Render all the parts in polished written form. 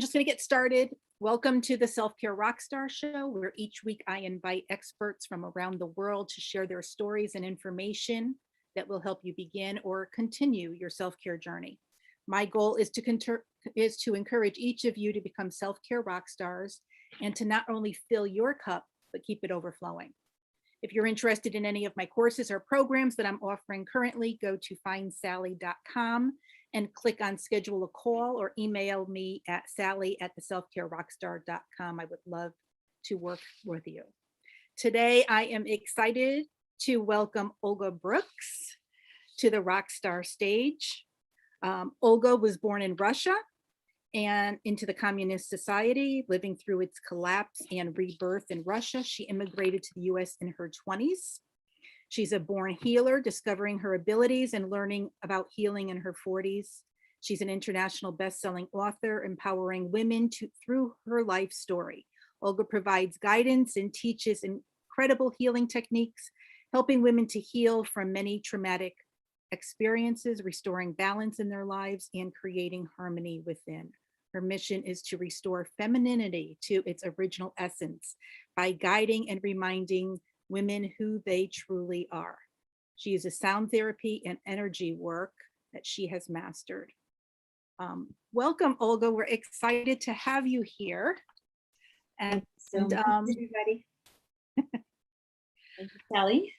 just going to get started. Welcome to the Self-Care Rockstar Show, where each week I invite experts from around the world to share their stories and information that will help you begin or continue your self-care journey. My goal is to encourage each of you to become self-care rock stars and to not only fill your cup, but keep it overflowing. If you're interested in any of my courses or programs that I'm offering currently, go to findsally.com and click on schedule a call or email me at sally@theselfcarerockstar.com. I would love to work with you. Today, I am excited to welcome Olga Brooks to the Rockstar stage. Olga was born in Russia and into the communist society, living through its collapse and rebirth in Russia. She immigrated to the US in her 20s. She's a born healer, discovering her abilities and learning about healing in her 40s. She's an international best-selling author, empowering women through her life story. Olga provides guidance and teaches incredible healing techniques, helping women to heal from many traumatic experiences, restoring balance in their lives, and creating harmony within. Her mission is to restore femininity to its original essence by guiding and reminding women who they truly are. She uses sound therapy and energy work that she has mastered. Welcome, Olga. We're excited to have you here. And everybody. Thank you, Sally.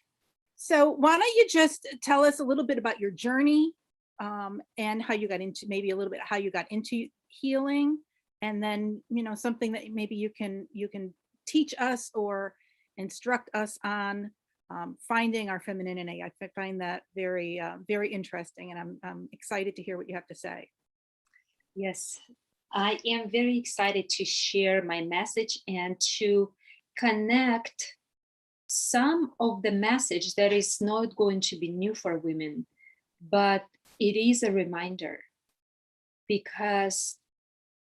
So why don't you just tell us a little bit about your journey and how you got into, maybe a little bit how you got into healing, and then something that maybe you can teach us or instruct us on finding our femininity. I find that very very interesting, and I'm excited to hear what you have to say. Yes, I am very excited to share my message and to connect some of the message that is not going to be new for women, but it is a reminder, because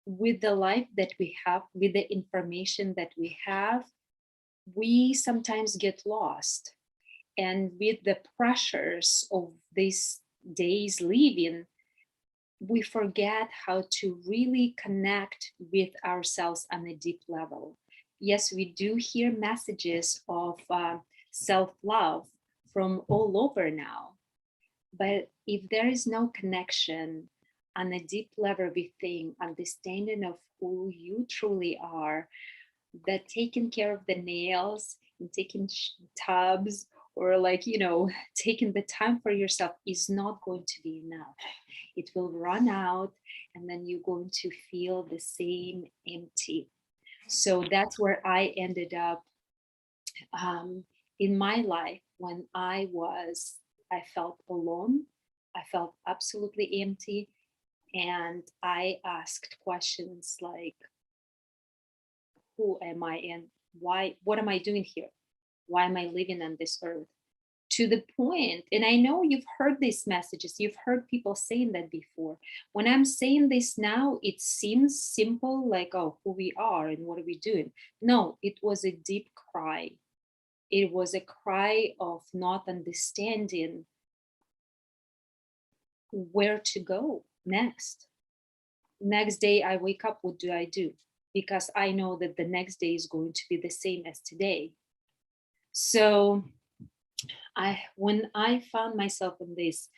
with the life that we have, with the information that we have, we sometimes get lost. And with the pressures of these days living, we forget how to really connect with ourselves on a deep level. Yes, we do hear messages of self-love from all over now. But if there is no connection on a deep level within, understanding of who you truly are, that taking care of the nails and taking tubs, or taking the time for yourself is not going to be enough. It will run out, and then you're going to feel the same empty. So that's where I ended up in my life when I felt alone. I felt absolutely empty. And I asked questions like, who am I and why? What am I doing here? Why am I living on this earth? To the point, and I know you've heard these messages, you've heard people saying that before. When I'm saying this now, it seems simple, like, oh, who we are and what are we doing? No, it was a deep cry. It was a cry of not understanding where to go next. Next day I wake up, what do I do? Because I know that the next day is going to be the same as today. So when I found myself in this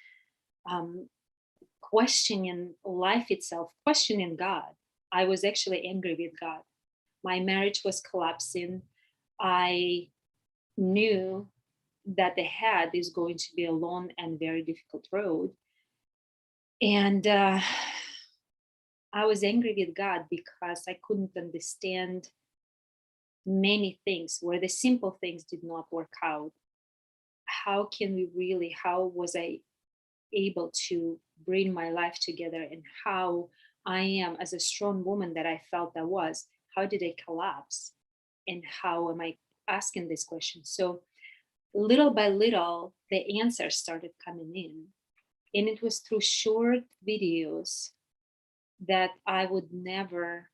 questioning life itself, questioning God, I was actually angry with God. My marriage was collapsing. I knew that the head is going to be a long and very difficult road. And I was angry with God because I couldn't understand many things where the simple things did not work out. How was I able to bring my life together, and how I am as a strong woman that I felt I was, how did I collapse? And how am I asking this question? So little by little, the answers started coming in. And it was through short videos that I would never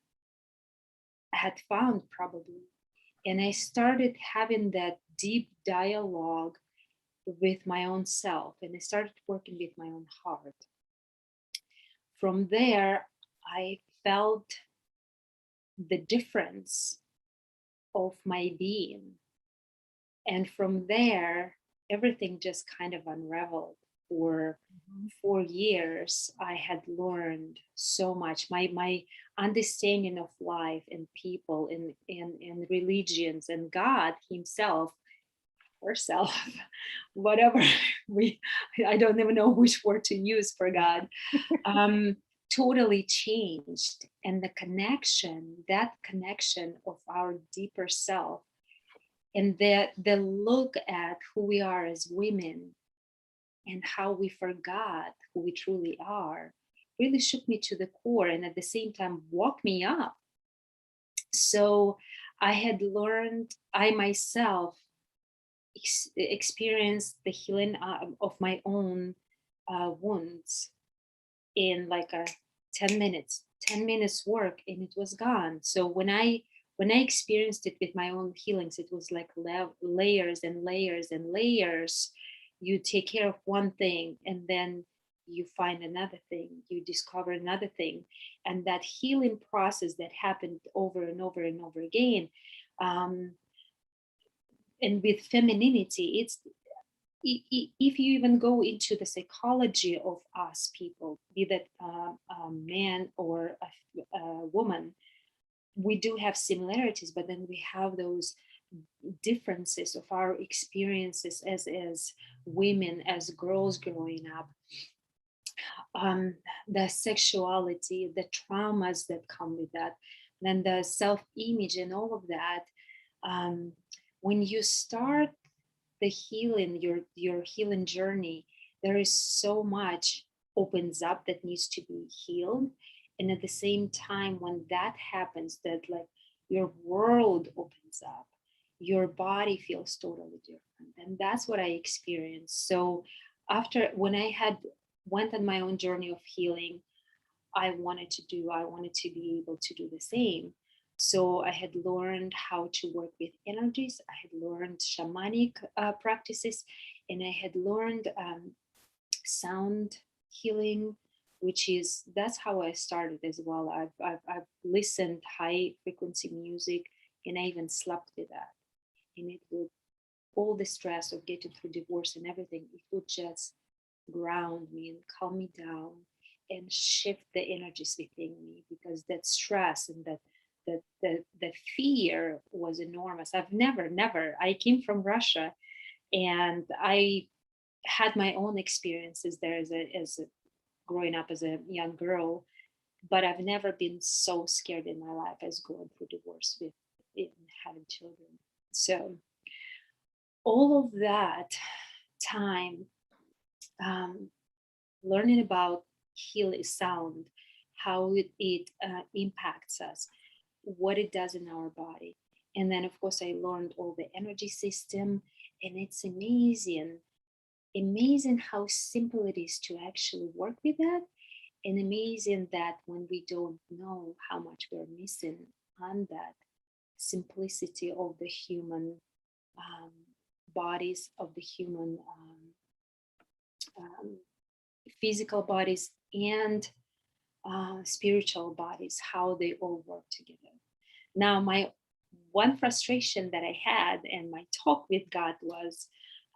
had found probably. And I started having that deep dialogue with my own self, and I started working with my own heart. From there, I felt the difference of my being. And from there, everything just kind of unraveled. For Mhm. 4 years, I had learned so much. My understanding of life and people and religions and God Himself, herself, whatever we, I don't even know which word to use for God, um, totally changed. And the connection, that connection of our deeper self, and the look at who we are as women and how we forgot who we truly are, really shook me to the core, and at the same time woke me up. So I had learned, I myself experienced the healing of my own wounds in like a 10 minutes work, and it was gone. So when I experienced it with my own healings, it was like layers and layers and layers. You take care of one thing, and then you find another thing, you discover another thing, and that healing process that happened over and over and over again. um, and with femininity, it's, if you even go into the psychology of us people, be that a man or a woman, we do have similarities, but then we have those differences of our experiences as women, as girls growing up, um, the sexuality, the traumas that come with that, then the self-image and all of that. um, when you start the healing, your healing journey, there is so much opens up that needs to be healed. And at the same time, when that happens, that like your world opens up, your body feels totally different. And that's what I experienced. So after, when I had went on my own journey of healing, I wanted to be able to do the same. So I had learned how to work with energies. I had learned shamanic practices, and I had learned sound healing, which is, that's how I started as well. I've listened high frequency music, and I even slept with that. And it would, all the stress of getting through divorce and everything, it would just ground me and calm me down and shift the energies within me, because that stress and the fear was enormous. I've never, I came from Russia, and I had my own experiences there as a growing up as a young girl, but I've never been so scared in my life as going through divorce with it and having children. So all of that time, um, learning about healing sound, how it impacts us, what it does in our body. And then, of course, I learned all the energy system, and it's amazing, amazing how simple it is to actually work with that, and amazing that when we don't know how much we're missing on that simplicity of the human um, bodies, of the human um, physical bodies, and spiritual bodies, how they all work together. Now, my one frustration that I had and my talk with God was,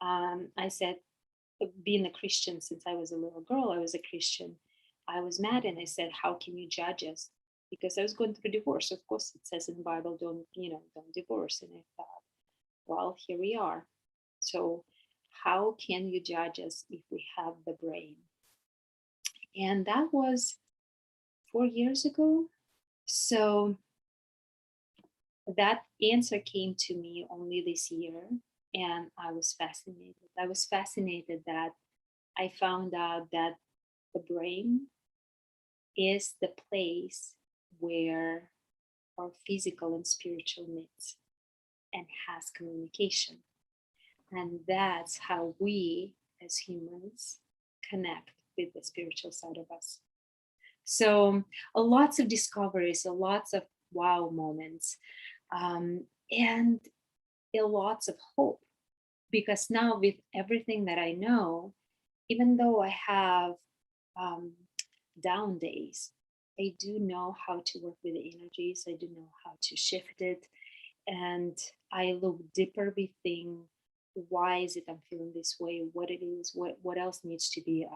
I said, being a Christian since I was a little girl, I was a Christian. I was mad, and I said, "How can you judge us?" Because I was going through divorce. Of course, it says in the Bible, don't, don't divorce. And I thought, well, here we are. So how can you judge us if we have the brain? And that was 4 years ago. So that answer came to me only this year, and I was fascinated. I was fascinated that I found out that the brain is the place where our physical and spiritual meets and has communication. And that's how we as humans connect with the spiritual side of us. So, lots of discoveries, lots of wow moments, and lots of hope. Because now, with everything that I know, even though I have um, down days, I do know how to work with the energies. I do know how to shift it. And I look deeper within why is it I'm feeling this way, what it is, what else needs to be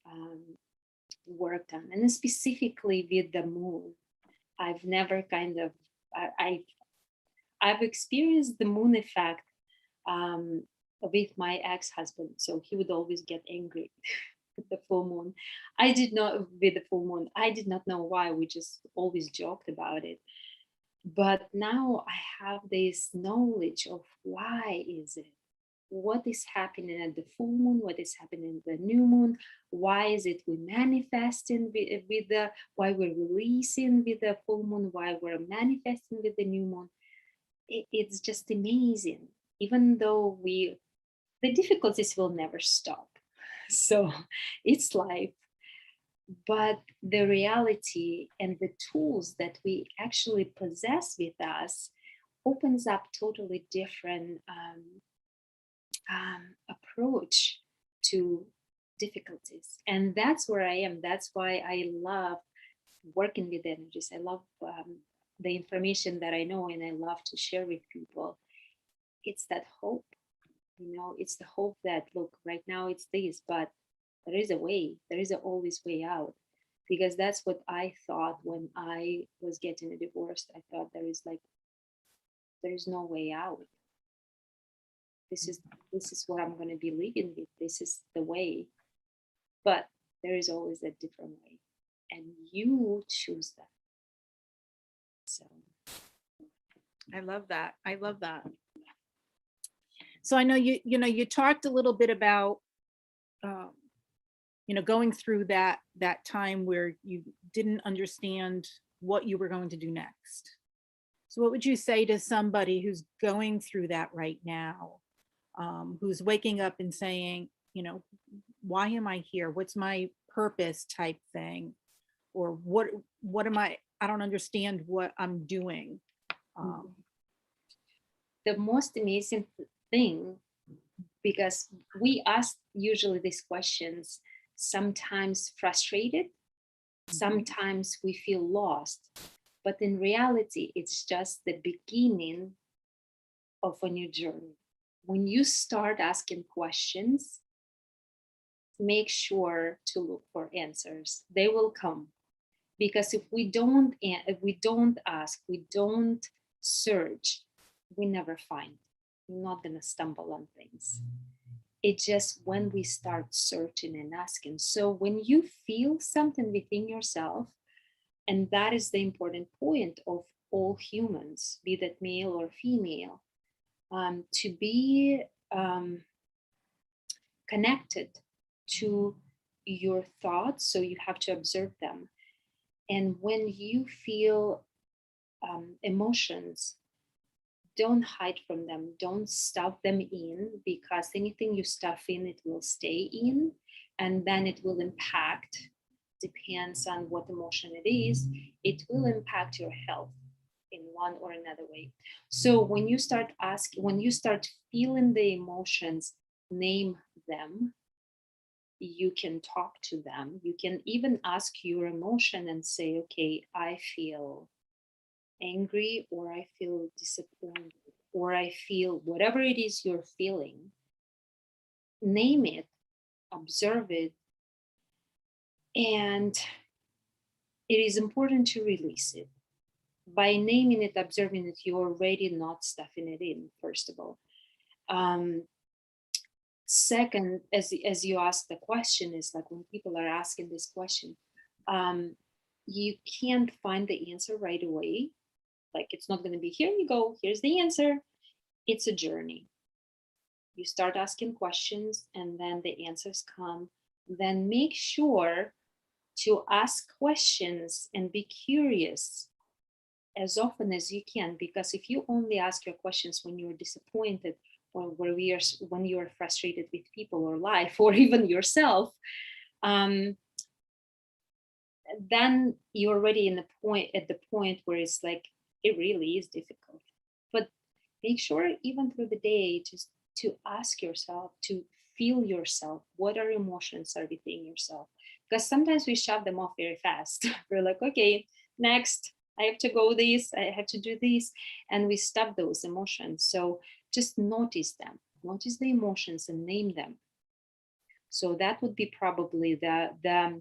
um, worked on. And specifically with the moon, I've never kind of, I, I've experienced the moon effect um, with my ex-husband. So he would always get angry with the full moon. I did not with the full moon. I did not know why. We just always joked about it. But now I have this knowledge of why is it? What is happening at the full moon? What is happening at the new moon? Why is it we manifesting with the, why we're releasing with the full moon? Why we're manifesting with the new moon? It's just amazing. Even though the difficulties will never stop. So it's life, but the reality and the tools that we actually possess with us opens up totally different approach to difficulties. And that's where I am. That's why I love working with energies. I love the information that I know, and I love to share with people. It's that hope, it's the hope that, look, right now it's this, but there is a way, there is a always way out. Because that's what I thought when I was getting a divorce. I thought there is no way out. This is what I'm going to be living with. This is the way. But there is always a different way, and you choose that. So I love that. I love that. So I know you talked a little bit about, um, going through that time where you didn't understand what you were going to do next. So what would you say to somebody who's going through that right now, who's waking up and saying, why am I here? What's my purpose type thing? Or what am I don't understand what I'm doing. the most amazing thing, because we ask usually these questions, sometimes frustrated, sometimes we feel lost, but in reality it's just the beginning of a new journey. When you start asking questions, make sure to look for answers. They will come. Because if we don't ask, we don't search, we never find. We're not going to stumble on things. It's just when we start searching and asking. So when you feel something within yourself, and that is the important point of all humans, be that male or female, to be connected to your thoughts. So you have to observe them. And when you feel emotions, don't hide from them. Don't stuff them in, because anything you stuff in, it will stay in, and then it will impact, depends on what emotion it is, it will impact your health in one or another way. So when you start feeling the emotions, name them. You can talk to them. You can even ask your emotion and say, okay, I feel angry, or I feel disappointed, or I feel whatever it is you're feeling. Name it, observe it, and it is important to release it. By naming it, observing it, you're already not stuffing it in, first of all. Second, as you ask the question, is like when people are asking this question, you can't find the answer right away. Like, it's not going to be, here you go, here's the answer. It's a journey. You start asking questions, and then the answers come. Then make sure to ask questions and be curious as often as you can, because if you only ask your questions when you're disappointed, or when you're frustrated with people or life, or even yourself, then you're already at the point where it's like, it really is difficult. But make sure, even through the day, just to ask yourself, to feel yourself, what are emotions are within yourself, because sometimes we shut them off very fast. We're like, okay, next, I have to go this, I have to do this, and we stop those emotions. So just notice them, notice the emotions and name them. So that would be probably the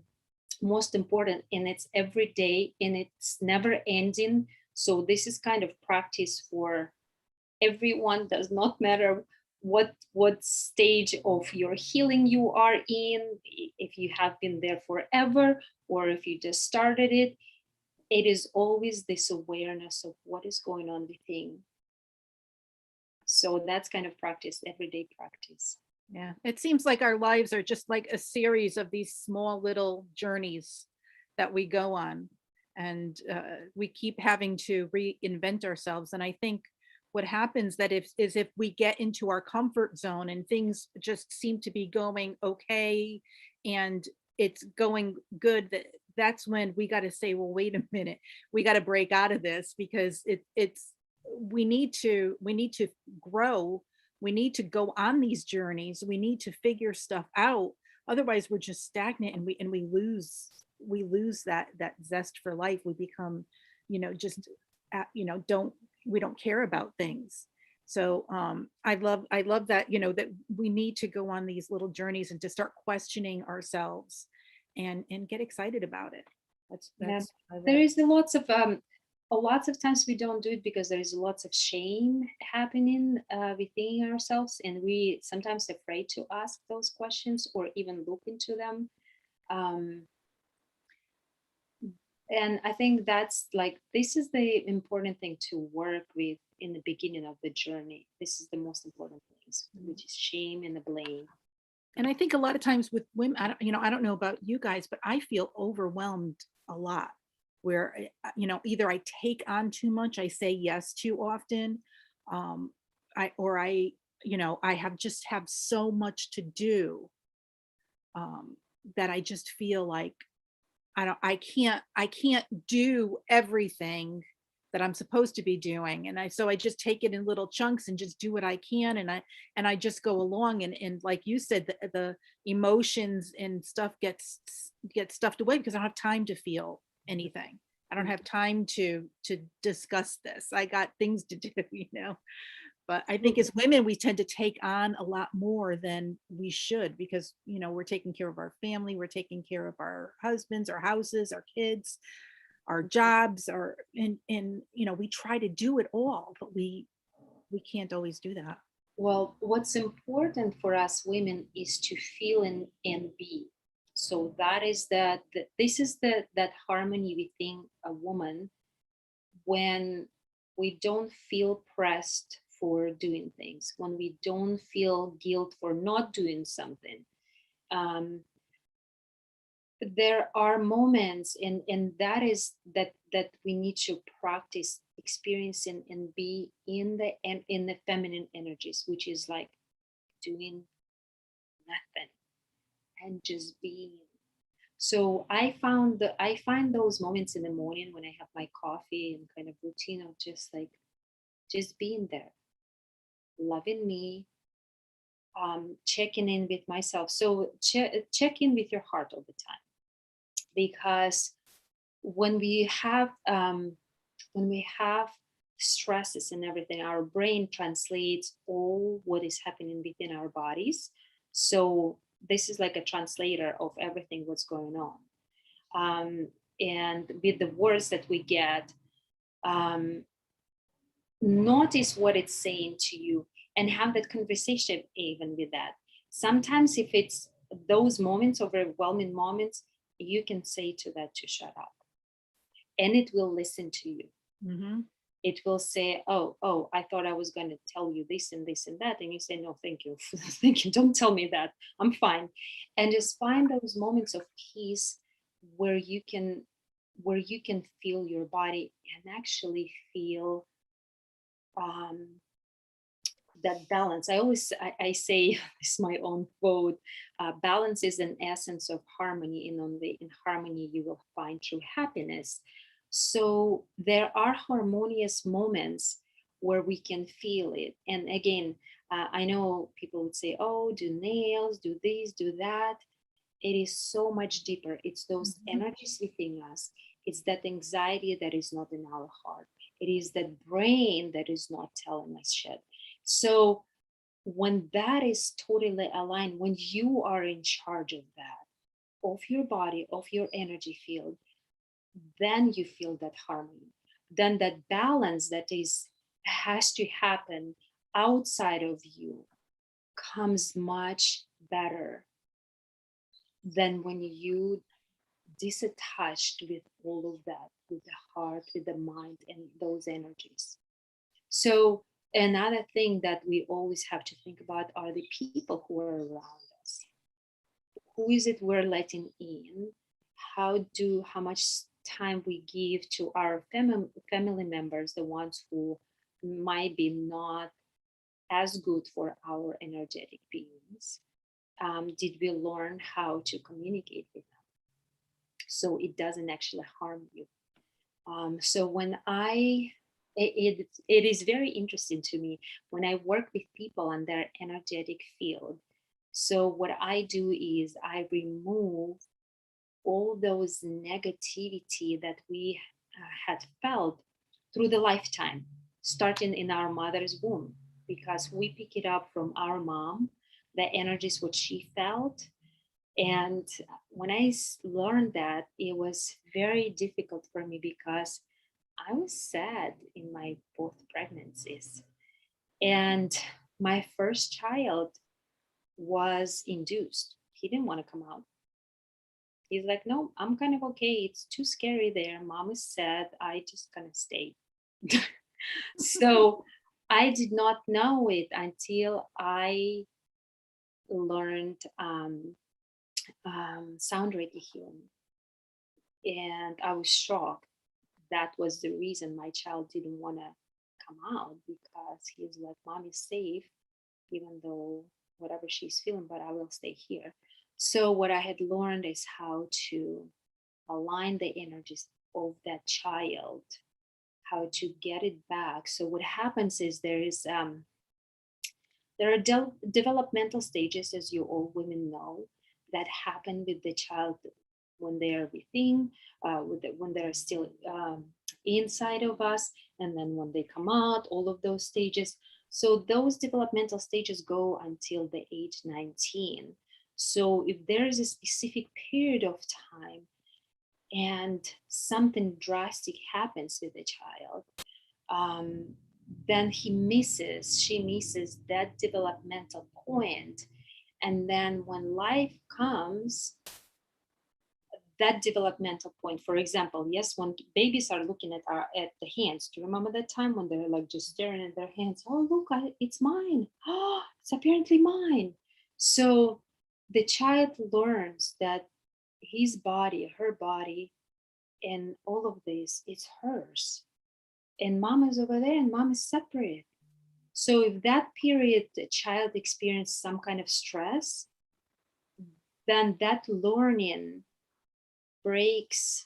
most important, and it's every day and it's never ending. So this is kind of practice for everyone. Does not matter what stage of your healing you are in, if you have been there forever or if you just started it. It is always this awareness of what is going on within. So that's kind of practice, everyday practice. Yeah, it seems like our lives are just like a series of these small little journeys that we go on, and we keep having to reinvent ourselves. And I think what happens that if we get into our comfort zone and things just seem to be going okay, and it's going good, that's when we got to say, well, wait a minute, we got to break out of this, because it's we need to grow, we need to go on these journeys, we need to figure stuff out. Otherwise we're just stagnant, and we lose that zest for life. We become, just don't, we don't care about things. So I love that, that we need to go on these little journeys and to start questioning ourselves, and get excited about it. that's Yeah, that's I there love. is a lots of times we don't do it because there is lots of shame happening within ourselves, and we sometimes afraid to ask those questions or even look into them. Um, and I think that's like, this is the important thing to work with in the beginning of the journey. This is the most important things, which is shame and the blame. And I think a lot of times with women, I don't know about you guys, but I feel overwhelmed a lot, where either I take on too much, I say yes too often, um, I have so much to do, um, that I just feel like I can't do everything that I'm supposed to be doing. And I just take it in little chunks and just do what I can, and I just go along, and like you said, the emotions and stuff gets stuffed away because I don't have time to feel anything. I don't have time to discuss this. I got things to do. But I think as women, we tend to take on a lot more than we should, because, we're taking care of our family, we're taking care of our husbands, our houses, our kids, our jobs, and we try to do it all, but we can't always do that. Well, what's important for us women is to feel and be. So that is this is that harmony within a woman, when we don't feel pressed for doing things, when we don't feel guilt for not doing something. Um, there are moments, and that is that we need to practice experiencing and be in the feminine energies, which is like doing nothing and just being. So I find those moments in the morning when I have my coffee and kind of routine of just like just being there, loving me, checking in with myself. So check in with your heart all the time, because when we have stresses and everything, our brain translates all what is happening within our bodies. So this is like a translator of everything what's going on. um, and with the words that we get, um, notice what it's saying to you and have that conversation even with that. Sometimes if it's those moments, overwhelming moments, you can say to that to shut up, and it will listen to you. Hmm. It will say, oh, I thought I was going to tell you this and this and that, and you say, no, thank you. Thank you, don't tell me that, I'm fine. And just find those moments of peace where you can feel your body and actually feel um, that balance. I say this is my own quote: balance is an essence of harmony, and only in harmony you will find true happiness. So there are harmonious moments where we can feel it. And again, I know people would say, oh, do nails, do this, do that. it is so much deeper. It's those energies within us. It's that anxiety that is not in our heart. It is that brain that is not telling us shit. So when that is totally aligned, when you are in charge of that, of your body, of your energy field, then you feel that harmony. Then that balance that is has to happen outside of you comes much better than when you disattached with all of that, with the heart, with the mind, and those energies. So another thing that we always have to think about are the people who are around us. Who is it we're letting in? How much time we give to our family members, the ones who might be not as good for our energetic beings? Did we learn how to communicate with them so it doesn't actually harm you? So when it is very interesting to me when I work with people on their energetic field. So what I do is I remove all those negativity that we had felt through the lifetime, starting in our mother's womb, because we pick it up from our mom, the energies what she felt. And when learned that, it was very difficult for me because I was sad in my both pregnancies. And my first child was induced. He didn't want to come out. He's like, no, I'm kind of okay. It's too scary there. Mom is sad. I just kind of stayed. So I did not know it until I learned sound Reiki healing. And I was shocked. That was the reason my child didn't want to come out, because he's like, mom is safe, even though whatever she's feeling, but I will stay here. So what I had learned is how to align the energies of that child, how to get it back. So what happens is there are developmental stages, as you all women know, that happen with the child when they are within, when they're still inside of us, and then when they come out, all of those stages. So those developmental stages go until the age 19. So if there is a specific period of time and something drastic happens with the child, um, then she misses that developmental point. And then when life comes, that developmental point, for example, yes, when babies are looking at the hands, do you remember that time when they're like just staring at their hands? Oh, look, it's mine. Oh, it's apparently mine. So the child learns that his body, her body, and all of this, it's hers. And mom is over there and mom is separate. So if that period the child experienced some kind of stress, then that learning breaks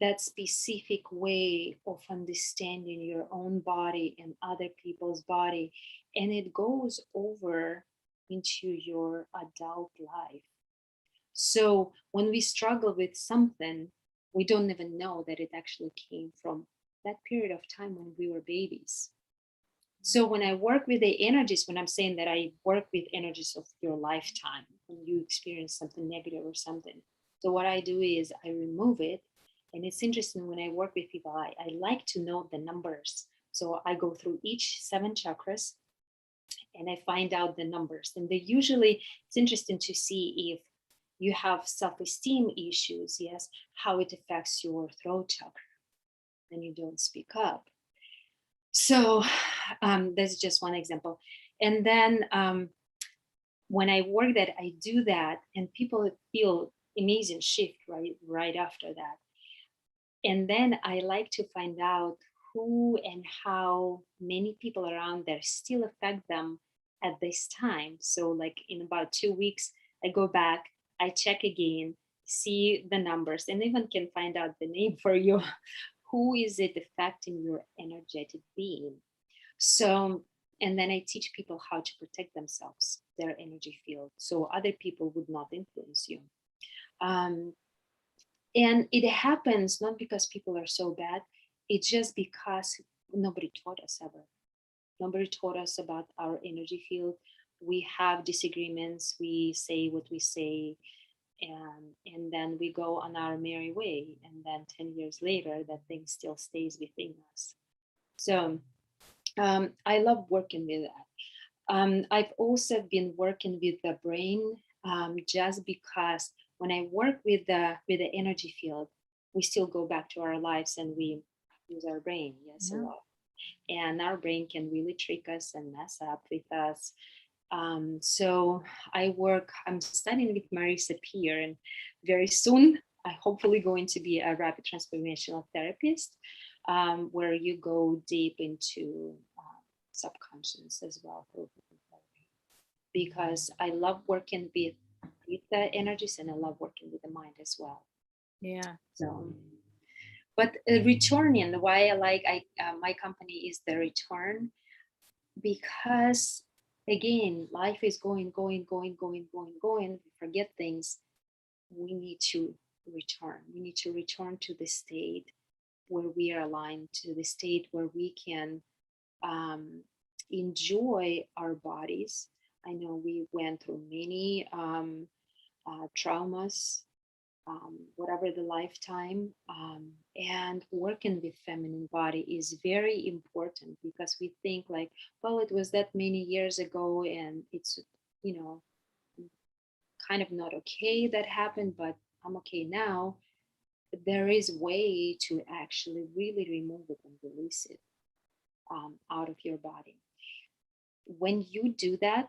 that specific way of understanding your own body and other people's body, and it goes over into your adult life. So when we struggle with something, we don't even know that it actually came from that period of time when we were babies. So when I work with the energies, when I'm saying that I work with energies of your lifetime, when you experience something negative or something, so what I do is I remove it. And it's interesting when I work with people, I like to know the numbers. So I go through each 7 chakras and I find out the numbers. And they usually, it's interesting to see if you have self-esteem issues, yes, how it affects your throat chakra. Then you don't speak up. So that's just one example. And then when I work that, I do that, and people feel amazing shift right after that. And then I like to find out who and how many people around there still affect them at this time. So like in about 2 weeks, I go back, I check again, see the numbers, and even can find out the name for you. Who is it affecting your energetic being? So And then I teach people how to protect themselves, their energy field, so other people would not influence you. Um, and it happens not because people are so bad, it's just because nobody taught us ever. Nobody taught us about our energy field. We have disagreements, we say what we say, and then we go on our merry way. And then 10 years later, that thing still stays within us. So I love working with that. I've also been working with the brain, just because when I work with the energy field, we still go back to our lives and we use our brain, yes, a Yeah. lot. And our brain can really trick us and mess up with us. So I'm studying with Marisa Peer, and very soon I hopefully going to be a rapid transformational therapist, where you go deep into subconscious as well, because I love working with the energies, and I love working with the mind as well. Yeah. So, but returning, why my company is the return, because again, life is going, we forget things. We need to return to the state where we are aligned, to the state where we can um, enjoy our bodies. I know we went through many traumas, whatever the lifetime, and working with feminine body is very important, because we think like, well, it was that many years ago and it's, you know, kind of not okay that happened, but I'm okay now. There is way to actually really remove it and release it out of your body. When you do that,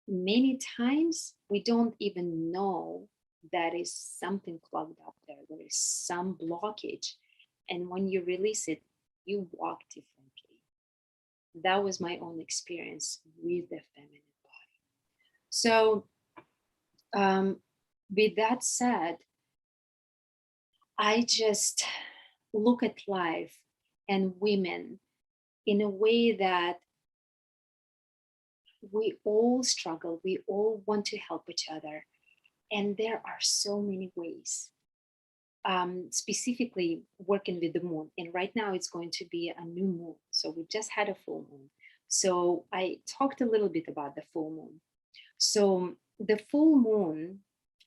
many times we don't even know that is something plugged up there. There is some blockage. And when you release it, you walk differently. That was my own experience with the feminine body. So, with that said, I just look at life and women in a way that we all struggle, we all want to help each other. And there are so many ways, specifically working with the moon. And right now it's going to be a new moon. So we just had a full moon. So I talked a little bit about the full moon. So the full moon,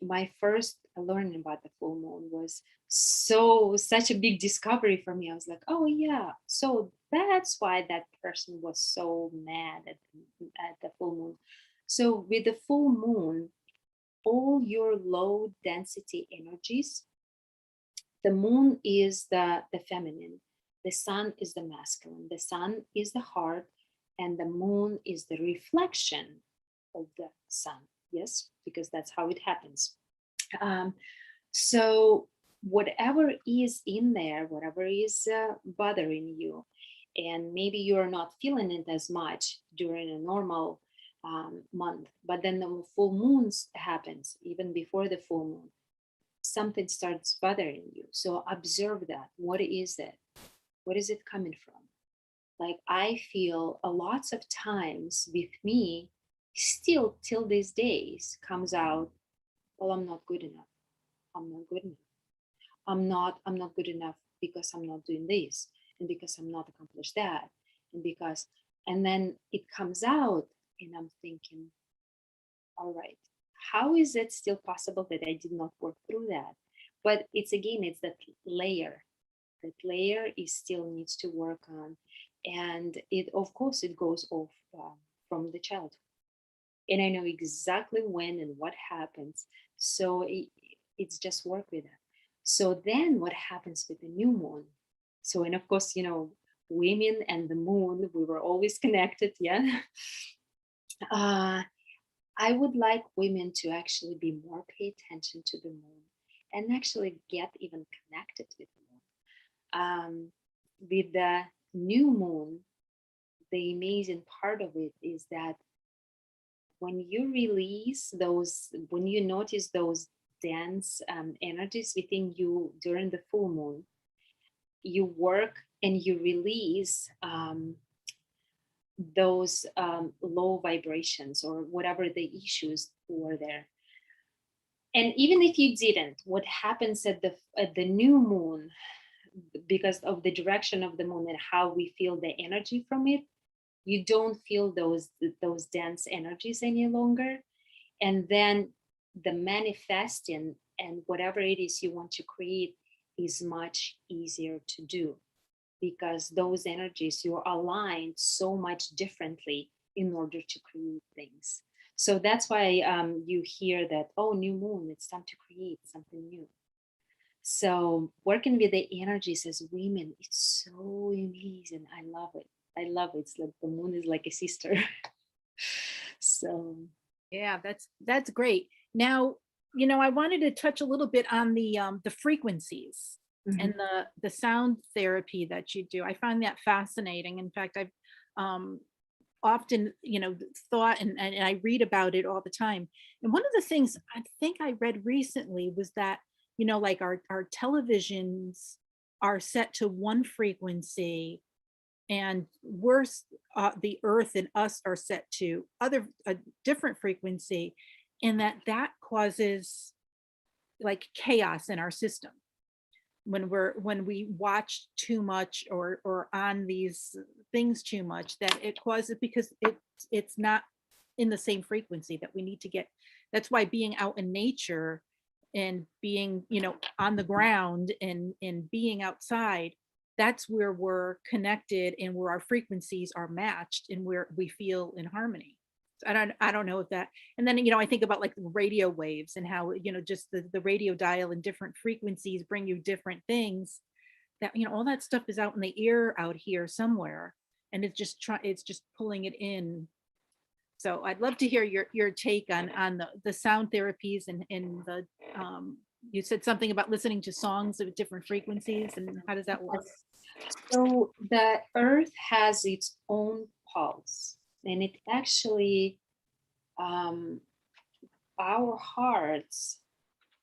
my first learning about the full moon was such a big discovery for me. I was like, oh yeah, so that's why that person was so mad at the full moon. So with the full moon, all your low density energies, the moon is the feminine, the sun is the masculine, the sun is the heart, and the moon is the reflection of the sun. Yes, because that's how it happens. um, so whatever is in there, whatever is bothering you, and maybe you're not feeling it as much during a normal month, but then the full moons happens even before the full moon, something starts bothering you. So observe that. What is it? What is it coming from? Like I feel a lots of times with me, still till these days comes out, well, I'm not good enough. I'm not good enough. I'm not good enough because I'm not doing this, and because I'm not accomplished that, and because, and then it comes out, and I'm thinking, all right, how is it still possible that I did not work through that? But it's again, it's that layer. That layer is still needs to work on, and it, of course, it goes off from the childhood, and I know exactly when and what happens. So it's just work with that. So then what happens with the new moon? So, and of course, women and the moon, we were always connected. Yeah. uh, I would like women to actually be more pay attention to the moon, and actually get even connected with the moon. With the new moon, the amazing part of it is that when you release those, when you notice those dense energies within you during the full moon, you work and you release those low vibrations or whatever the issues were there. And even if you didn't, what happens at the new moon, because of the direction of the moon and how we feel the energy from it, you don't feel those dense energies any longer. And then the manifesting and whatever it is you want to create is much easier to do, because those energies you're aligned so much differently in order to create things. So that's why you hear that, oh, new moon, it's time to create something new. So working with the energies as women, it's so amazing. I love it. I love it. It's like the moon is like a sister. So Yeah, that's great. Now, I wanted to touch a little bit on the frequencies and mhm. the sound therapy that you do. I find that fascinating. In fact, I've um often, thought and I read about it all the time. And one of the things I think I read recently was that, like our televisions are set to one frequency, and worse, the earth and us are set to a different frequency, and that causes like chaos in our system when we watch too much or on these things too much, that it causes, because it's not in the same frequency that we need to get. That's why being out in nature and being, on the ground and being outside, that's where we're connected and where our frequencies are matched and where we feel in harmony. So I don't know if that. And then, I think about like the radio waves and how, just the radio dial and different frequencies bring you different things. That, all that stuff is out in the air out here somewhere, and it's just pulling it in. So I'd love to hear your take on the sound therapies and the you said something about listening to songs of different frequencies, and how does that work? Yes. So the earth has its own pulse, and it actually, um, our hearts,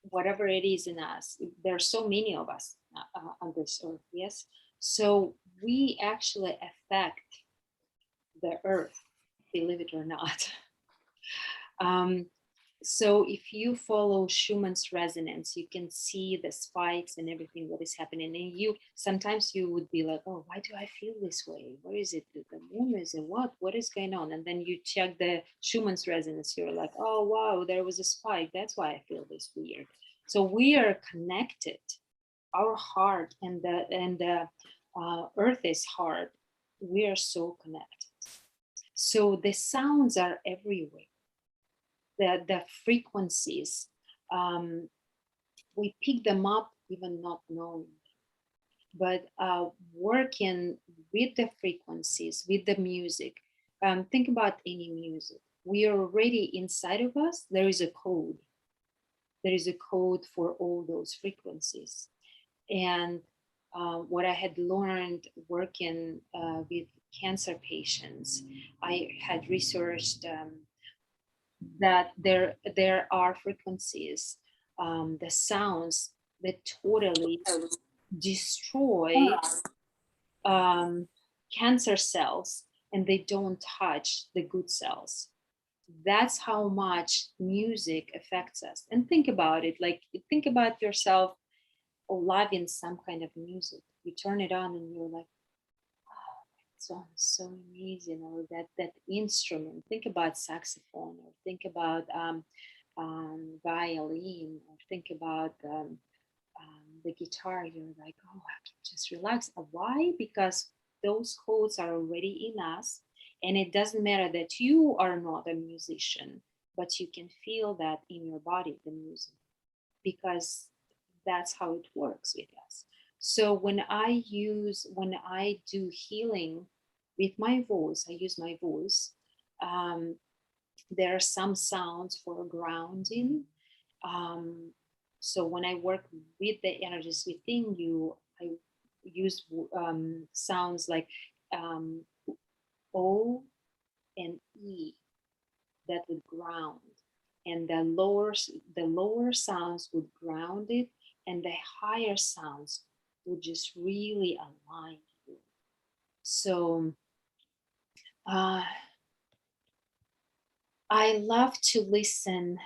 whatever it is in us, there are so many of us on this earth, yes? So we actually affect the earth, believe it or not. Um, so if you follow Schumann's resonance, you can see the spikes and everything that is happening. And you sometimes you would be like, oh, why do I feel this way? Where is it? The moon is it? What is going on? And then you check the Schumann's resonance. You're like, oh wow, there was a spike. That's why I feel this weird. So we are connected. Our heart and the earth is heart. We are so connected. So the sounds are everywhere, the frequencies, um, we pick them up even not knowing. But working with the frequencies, with the music, think about any music. We are already inside of us. There is a code. There is a code for all those frequencies. And what I had learned working with cancer patients, I had researched that there are frequencies, the sounds that totally destroy um, cancer cells, and they don't touch the good cells. That's how much music affects us. And think about it, like think about yourself loving some kind of music. You turn it on and you're like, sounds so amazing. Or that instrument, think about saxophone, or think about violin, or think about the guitar. You're like, oh, I can just relax. Why? Because those codes are already in us, and it doesn't matter that you are not a musician, but you can feel that in your body, the music, because that's how it works with us. So when I do healing with my voice, I use my voice. Um, there are some sounds for grounding. Um, so when I work with the energies within you, I use sounds like um, O and E that would ground, and the lower sounds would ground it, and the higher sounds would just really align you. So Uh, I love to listen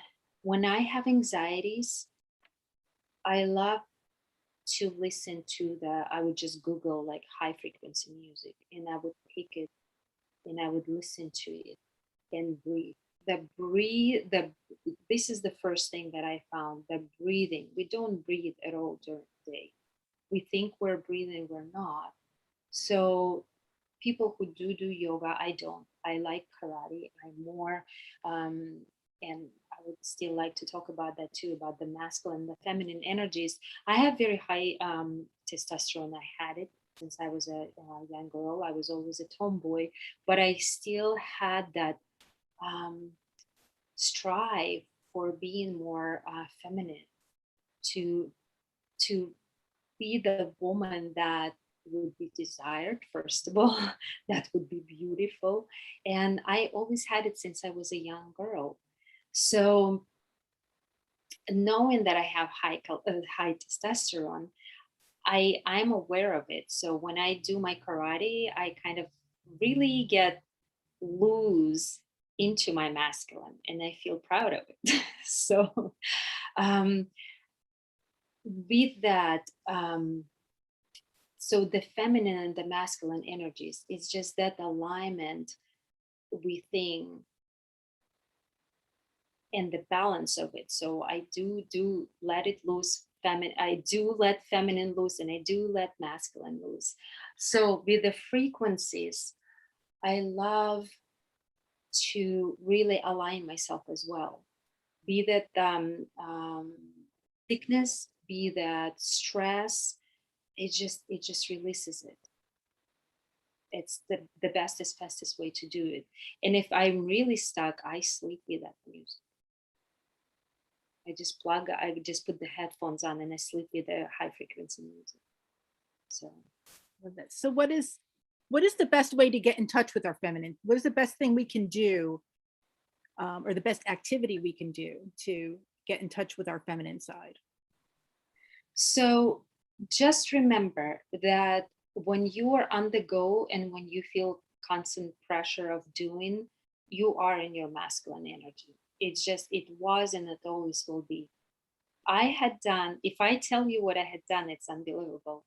when I have anxieties. I love to listen to I would just Google like high frequency music and I would pick it and I would listen to it and breathe. This is the first thing that I found, the breathing. We don't breathe at all during the day. We think we're breathing, we're not. So people who do yoga, I don't. I like karate. I'm more, um, and I would still like to talk about that too, about the masculine, the feminine energies. I have very high testosterone. I had it since I was a young girl. I was always a tomboy, but I still had that um, strive for being more feminine, to to be the woman that would be desired, first of all, that would be beautiful. And I always had it since I was a young girl. So knowing that I have high testosterone, I'm aware of it. So when I do my karate, I kind of really get loose into my masculine and I feel proud of it. So um, with that, so the feminine and the masculine energies, it's just that alignment within and the balance of it. So I do let it loose, feminine. I do let feminine loose and I do let masculine loose. So with the frequencies, I love to really align myself as well. Be that sickness, be that stress, it just releases it. It's the bestest, fastest way to do it. And if I'm really stuck, I sleep with that music. I just put the headphones on and I sleep with the high frequency music. So Love that. So what is the best way to get in touch with our feminine? What is the best thing we can do, or the best activity we can do to get in touch with our feminine side? so just remember that when you are on the go and when you feel constant pressure of doing, you are in your masculine energy. It's just it was and it always will be. I had done, if I tell you what I had done, it's unbelievable.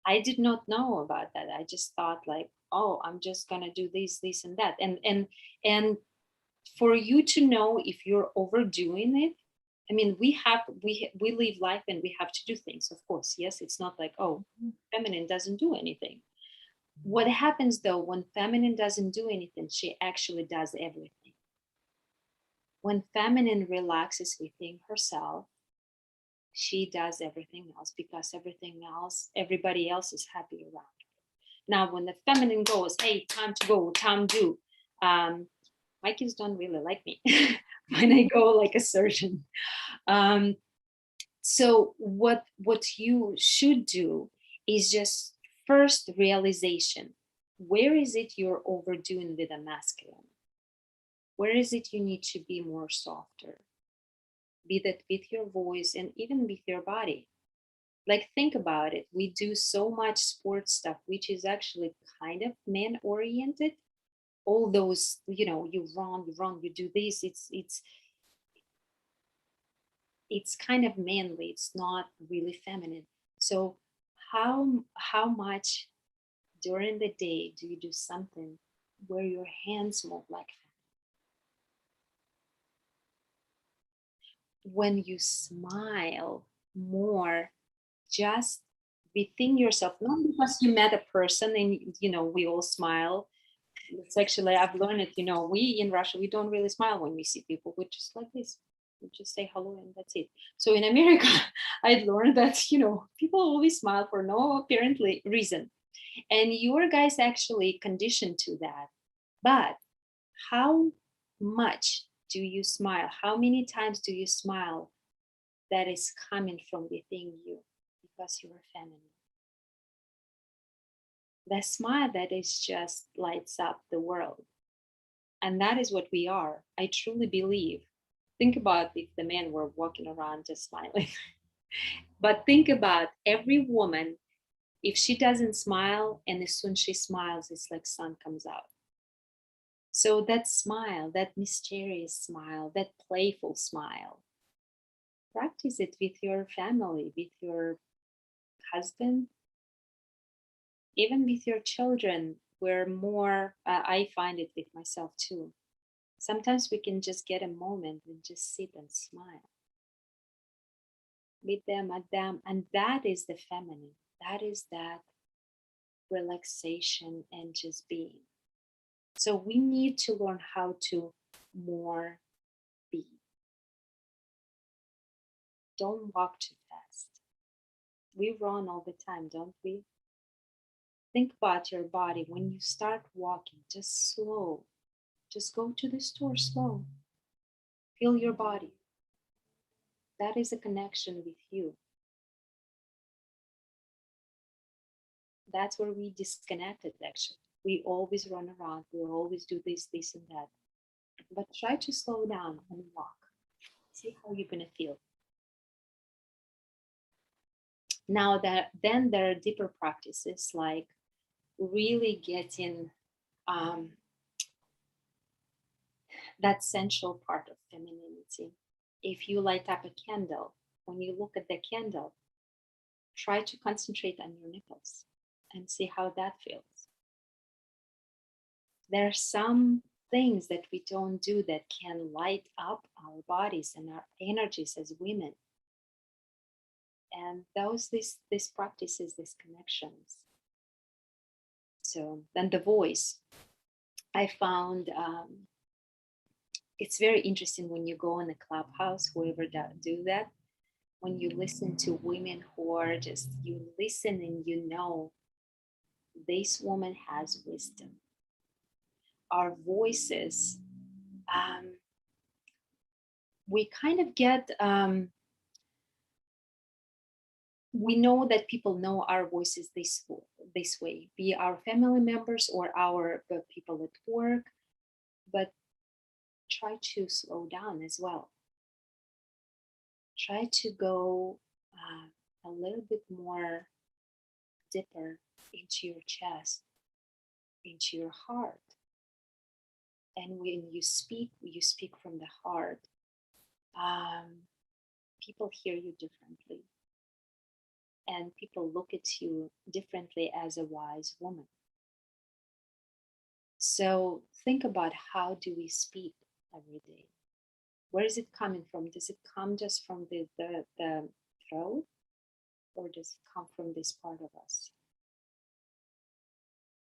I did not know about that. I just thought like, oh, I'm just gonna do this, and that. And for you to know if you're overdoing it, I mean, we live life and we have to do things, of course. Yes, it's not like, oh, feminine doesn't do anything. What happens though when feminine doesn't do anything, she actually does everything. When feminine relaxes within herself, she does everything else because everything else, everybody else is happy around. Now, when the feminine goes, hey, time to go, time do, my kids don't really like me when I go like a surgeon. Um, so what you should do is just first realization. Where is it you're overdoing with a masculine? Where is it you need to be more softer? Be that with your voice and even with your body. Like think about it, we do so much sports stuff which is actually kind of man oriented. All those, you run, you do this, it's kind of manly, it's not really feminine. So how much during the day do you do something where your hands move like feminine? When you smile more, just within yourself, not because you met a person and we all smile. It's actually, I've learned it, we in Russia, we don't really smile when we see people. We're just like this. We just say hello and that's it. So in America, I learned that, people always smile for no apparently reason. And your guys actually conditioned to that. But how much do you smile? How many times do you smile that is coming from within you because you are feminine? The smile that is just lights up the world. And that is what we are. I truly believe. Think about if the men were walking around just smiling. But think about every woman, if she doesn't smile, and as soon as she smiles, it's like sun comes out. So that smile, that mysterious smile, that playful smile, practice it with your family, with your husband, even with your children. We're more, I find it with myself too. Sometimes we can just get a moment and just sit and smile with them, at them. And that is the feminine. That is that relaxation and just being. So we need to learn how to more be. Don't walk too fast. We run all the time, don't we? Think about your body. When you start walking, just slow. Just go to the store slow. Feel your body. That is a connection with you. That's where we disconnected, actually. We always run around. We always do this, and that. But try to slow down and walk. See how you're going to feel. Now that then there are deeper practices like really getting that central part of femininity. If you light up a candle, when you look at the candle, try to concentrate on your nipples and see how that feels. There are some things that we don't do that can light up our bodies and our energies as women. And these practices, these connections. So then the voice, I found it's very interesting when you go in a clubhouse, whoever do that, when you listen to women who are just, you listen and you know this woman has wisdom. Our voices, we kind of get, we know that people know our voices this way, be our family members or our people at work, but try to slow down as well. Try to go a little bit more deeper into your chest, into your heart. And when you speak from the heart. People hear you differently. And people look at you differently as a wise woman. So think about, how do we speak every day? Where is it coming from? Does it come just from the throat? Or does it come from this part of us?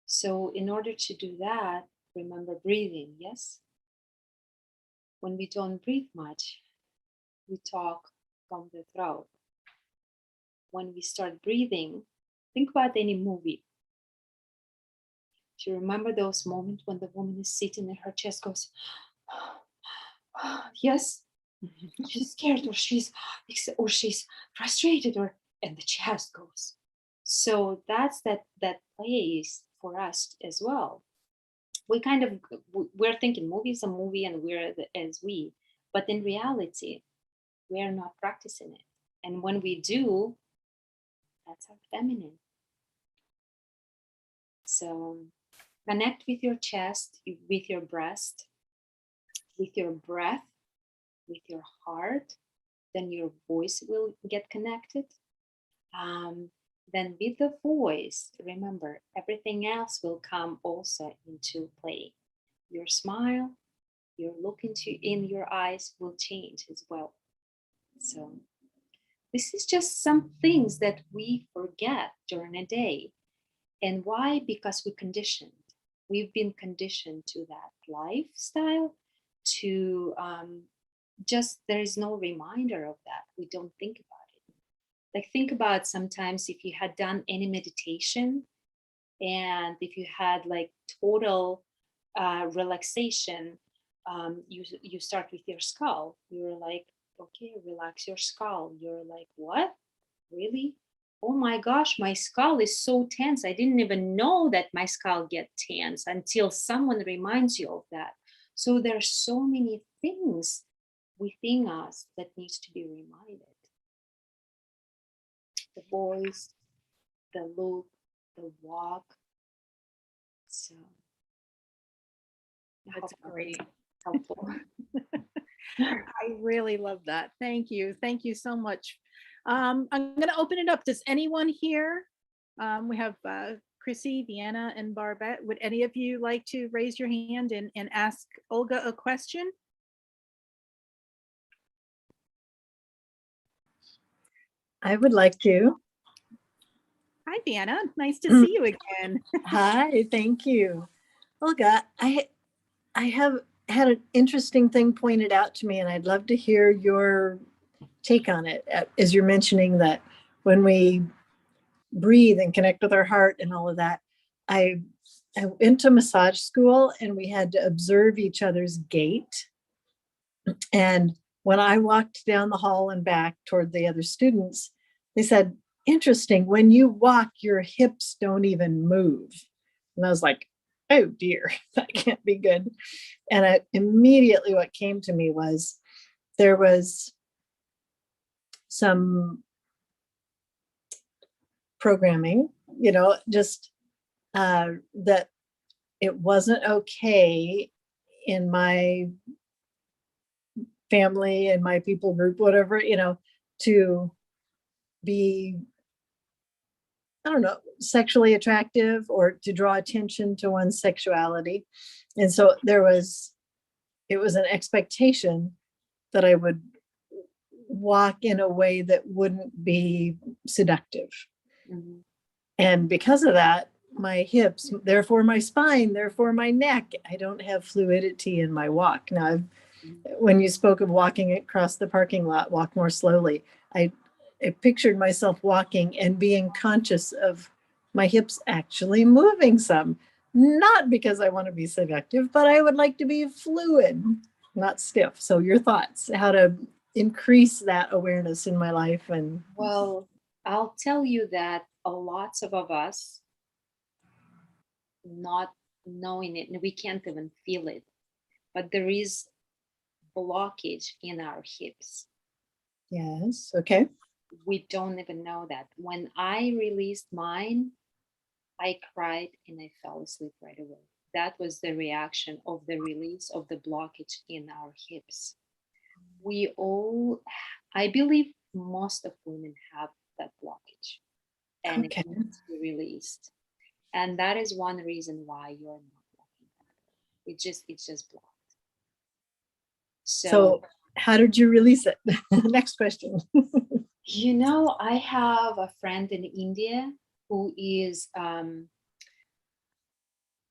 So in order to do that, remember breathing, yes? When we don't breathe much, we talk from the throat. When we start breathing, think about any movie. Do you remember those moments when the woman is sitting and her chest goes, yes, she's scared, or she's frustrated, and the chest goes. So that's that place for us as well. We're thinking movie's a movie and we're as we, but in reality, we're not practicing it. And when we do, that's our feminine. So connect with your chest, with your breast, with your breath, with your heart. Then your voice will get connected. Then with the voice, remember, everything else will come also into play. Your smile, your look in your eyes will change as well. So this is just some things that we forget during a day. And why? Because we've been conditioned to that lifestyle, to just, there is no reminder of that. We don't think about it. Like, think about sometimes if you had done any meditation, and if you had like total relaxation, you start with your skull. You're like, okay, relax your skull. You're like, what? Really? Oh my gosh, my skull is so tense. I didn't even know that my skull gets tense until someone reminds you of that. So there are so many things within us that needs to be reminded. The voice, the look, the walk. So I That's hope that was great. helpful. I really love that. Thank you. Thank you so much. I'm going to open it up. Does anyone here, we have Chrissy, Vienna, and Barbette. Would any of you like to raise your hand and ask Olga a question? I would like to. Hi, Vienna. Nice to see you again. Hi, thank you. Olga, I have had an interesting thing pointed out to me, and I'd love to hear your take on it. As you're mentioning that when we breathe and connect with our heart and all of that, I went to massage school and we had to observe each other's gait. And when I walked down the hall and back toward the other students, they said, interesting, when you walk, your hips don't even move. And I was like, oh dear, that can't be good. And immediately what came to me was there was some programming, just that it wasn't okay in my family and my people group, whatever, to be, I don't know, sexually attractive or to draw attention to one's sexuality. And so it was an expectation that I would walk in a way that wouldn't be seductive. Mm-hmm. And because of that, my hips, therefore my spine, therefore my neck, I don't have fluidity in my walk. Now, when you spoke of walking across the parking lot, walk more slowly, I pictured myself walking and being conscious of my hips actually moving some, not because I want to be seductive, but I would like to be fluid, not stiff. So your thoughts, how to increase that awareness in my life? And Well, I'll tell you that a lot of us not knowing it, and we can't even feel it, but there is blockage in our hips. yes, okay. We don't even know that. When I released mine, I cried and I fell asleep right away. That was the reaction of the release of the blockage in our hips. We all, I believe most of women have that blockage and Okay. it needs to be released. And that is one reason why you're not walking better. It's just blocked. So how did you release it? Next question. I have a friend in India who is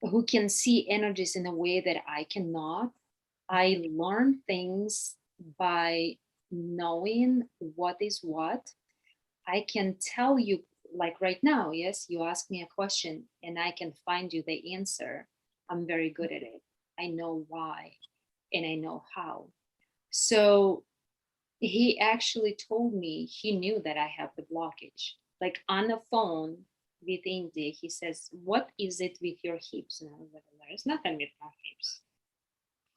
who can see energies in a way that I cannot. I learn things by knowing what is what. I can tell you, like right now, yes, you ask me a question and I can find you the answer. I'm very good at it. I know why and I know how. So he actually told me he knew that I have the blockage. Like on the phone with India, he says, "What is it with your hips?" And I was like, "There's nothing with my hips."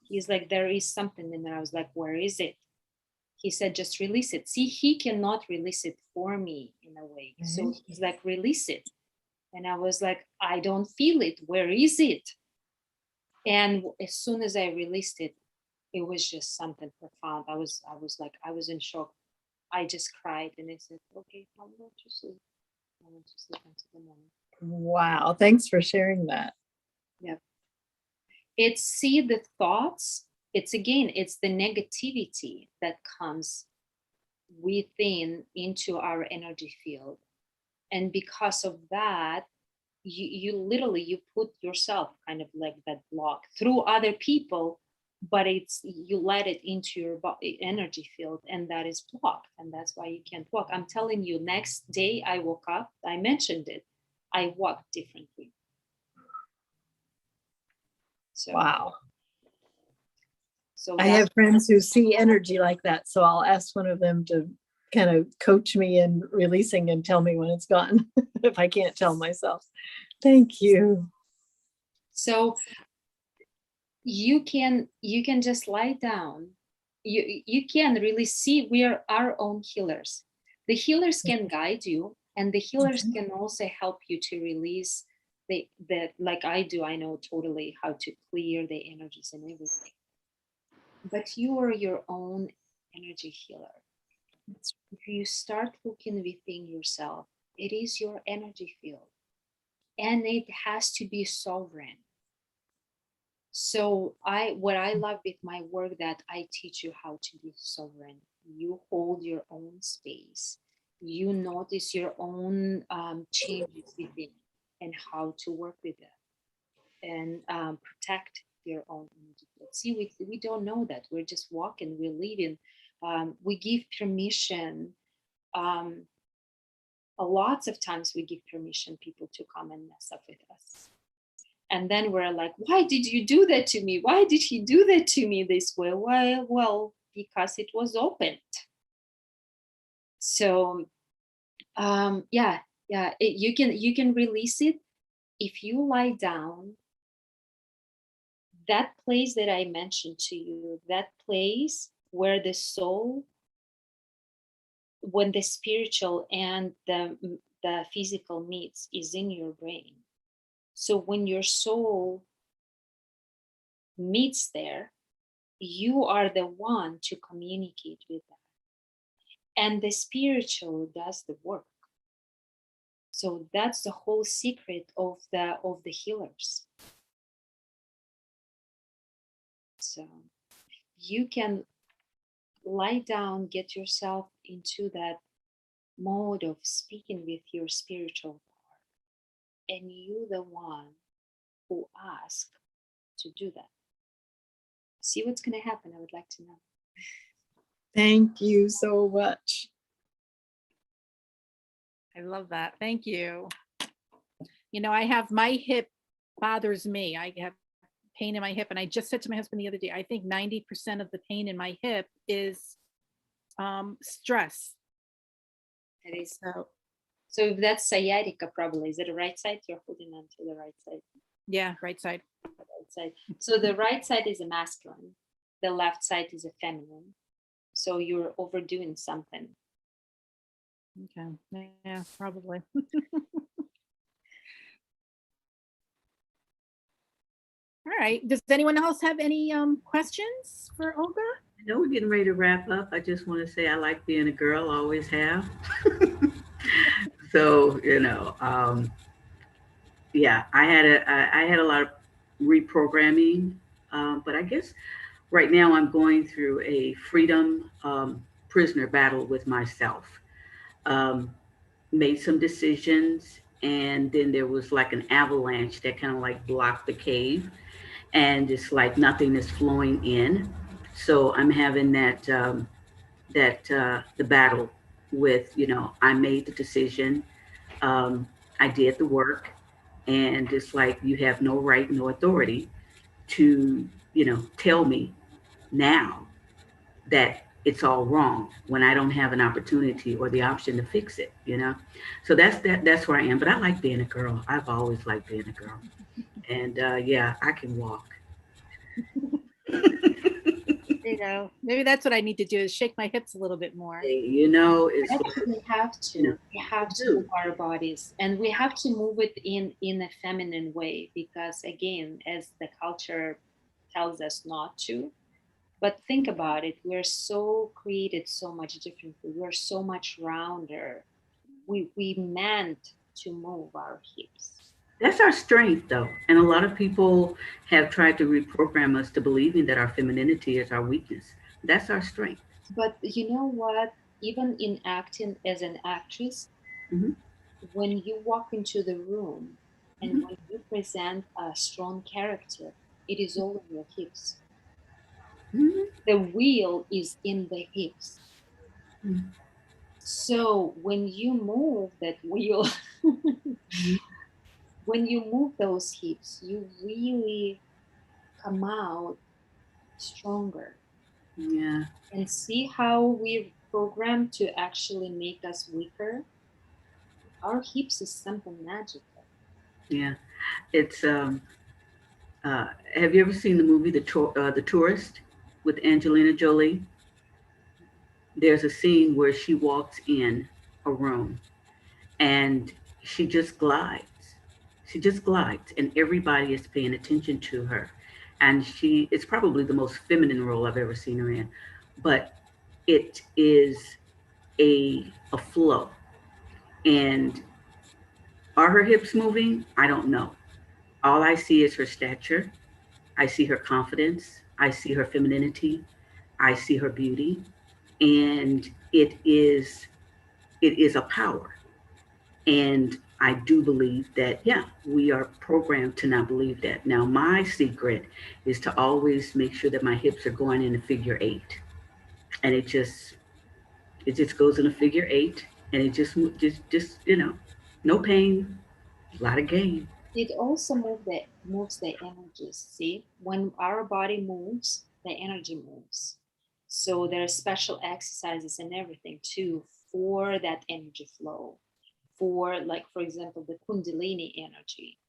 He's like, "There is something." And I was like, "Where is it?" He said, "Just release it." See, he cannot release it for me in a way. So he's like, "Release it." And I was like, "I don't feel it. Where is it?" And as soon as I released it, it was just something profound. I was in shock. I just cried and I said, "Okay, I'll go to sleep. I went to sleep until the morning." Wow. Thanks for sharing that. Yeah. It's see the thoughts. It's again, it's the negativity that comes within into our energy field. And because of that, you literally you put yourself kind of like that block through other people, but it's you let it into your energy field and that is blocked, and that's why you can't walk. I'm telling you, next day I woke up, I mentioned it, I walked differently. So Wow. so I have friends who see energy like that. So I'll ask one of them to kind of coach me in releasing and tell me when it's gone if I can't tell myself. Thank you. So you can just lie down. You can really see we are our own healers. The healers can guide you, and the healers can also help you to release that like I do, I know totally how to clear the energies and everything. But you are your own energy healer. If you start looking within yourself, it is your energy field, and it has to be sovereign. So what I love with my work, that I teach you how to be sovereign. You hold your own space. You notice your own changes within and how to work with them, and protect your own energy field. See, we don't know that. We're just walking, we're living. We give permission. A lots of times we give permission people to come and mess up with us. And then we're like, why did you do that to me? Why did he do that to me this way? Well, because it was opened. So you can release it if you lie down. That place that I mentioned to you, that place where the soul, when the spiritual and the physical meets, is in your brain. So when your soul meets there, you are the one to communicate with them, and the spiritual does the work. So that's the whole secret of the healers. So you can lie down, get yourself into that mode of speaking with your spiritual power, and you the one who ask to do that. See what's going to happen. I would like to know. Thank you so much. I love that. Thank you. You know, I have, my hip bothers me. I have pain in my hip. And I just said to my husband the other day, I think 90% of the pain in my hip is stress. It is. So if that's sciatica, probably, is it the right side? You're holding on to the right side. Yeah, right side. Right side. So the right side is a masculine. The left side is a feminine. So you're overdoing something. Okay. Yeah, probably. All right. Does anyone else have any questions for Olga? I know we're getting ready to wrap up. I just want to say I like being a girl, always have. So, yeah, I had a lot of reprogramming, but I guess right now I'm going through a freedom prisoner battle with myself. Um, Made some decisions, and then there was like an avalanche that kind of like blocked the cave, and it's like nothing is flowing in. So I'm having the battle with, I made the decision, I did the work, and it's like you have no right, no authority to, tell me now that it's all wrong when I don't have an opportunity or the option to fix it. So that's where I am. But I like being a girl. I've always liked being a girl. And yeah, I can walk. You know, maybe that's what I need to do, is shake my hips a little bit more. It's Actually, we have to. We have to move our bodies, and we have to move it in a feminine way, because again, as the culture tells us not to. But think about it, we're so created so much differently. We're so much rounder. We meant to move our hips. That's our strength, though. And a lot of people have tried to reprogram us to believing that our femininity is our weakness. That's our strength. But you know what? Even in acting as an actress, Mhm. when you walk into the room and Mhm. when you present a strong character, it is all in your hips. Mhm. The wheel is in the hips. Mhm. So when you move that wheel, Mhm. when you move those hips, you really come out stronger. Yeah. And see how we're programmed to actually make us weaker. Our hips is something magical. Yeah. It's have you ever seen the movie The Tourist with Angelina Jolie? There's a scene where she walks in a room and she just glides. She just glides, and everybody is paying attention to her. And it's probably the most feminine role I've ever seen her in, but it is a flow. And are her hips moving? I don't know. All I see is her stature. I see her confidence. I see her femininity. I see her beauty. And it is a power. And I do believe that, yeah, we are programmed to not believe that. Now, my secret is to always make sure that my hips are going in a figure eight. And it just goes in a figure eight, and it just no pain, a lot of gain. It also moves the energies. See, when our body moves, the energy moves. So there are special exercises and everything too for that energy flow. For, like, for example, the Kundalini energy,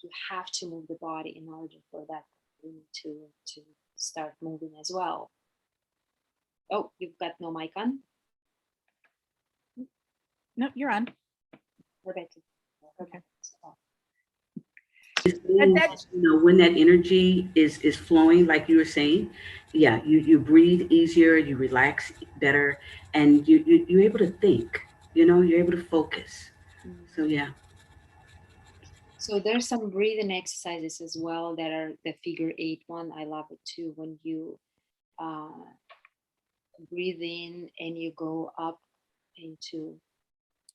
you have to move the body in order for that to start moving as well. Oh, you've got no mic on, No, you're on. Rebecca. Okay. When that energy is flowing, like you were saying, yeah, you breathe easier, you relax better, and you're able to think. You're able to focus. So yeah. So there's some breathing exercises as well that are the figure eight one. I love it too. When you breathe in and you go up into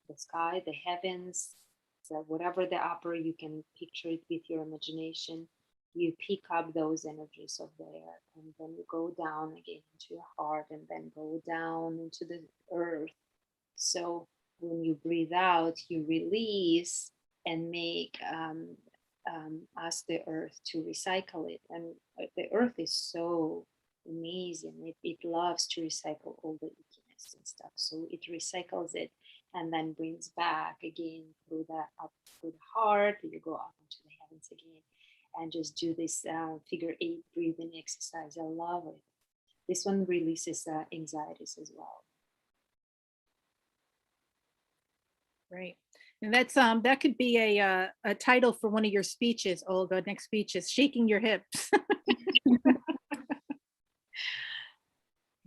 the sky, the heavens, so whatever the upper, you can picture it with your imagination. You pick up those energies of the air, and then you go down again into your heart, and then go down into the earth. So when you breathe out, you release and make ask the earth to recycle it. And the earth is so amazing. It loves to recycle all the ickiness and stuff. So it recycles it and then brings back again through the up through the heart. You go up into the heavens again, and just do this figure eight breathing exercise. I love it. This one releases anxieties as well. Right. And that's that could be a title for one of your speeches, Olga. Next speech is shaking your hips.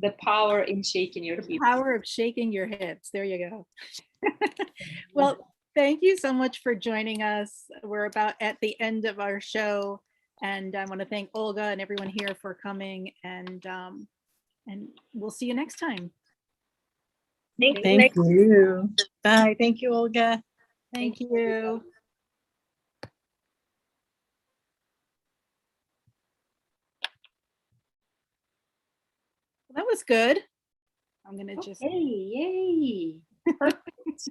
The power in shaking your hips. Power of shaking your hips. There you go. Well, thank you so much for joining us. We're about at the end of our show, and I want to thank Olga and everyone here for coming, and we'll see you next time. Thank you. Bye. Thank you, Olga. Thank you. That was good. I'm gonna just Hey, yay. Perfect.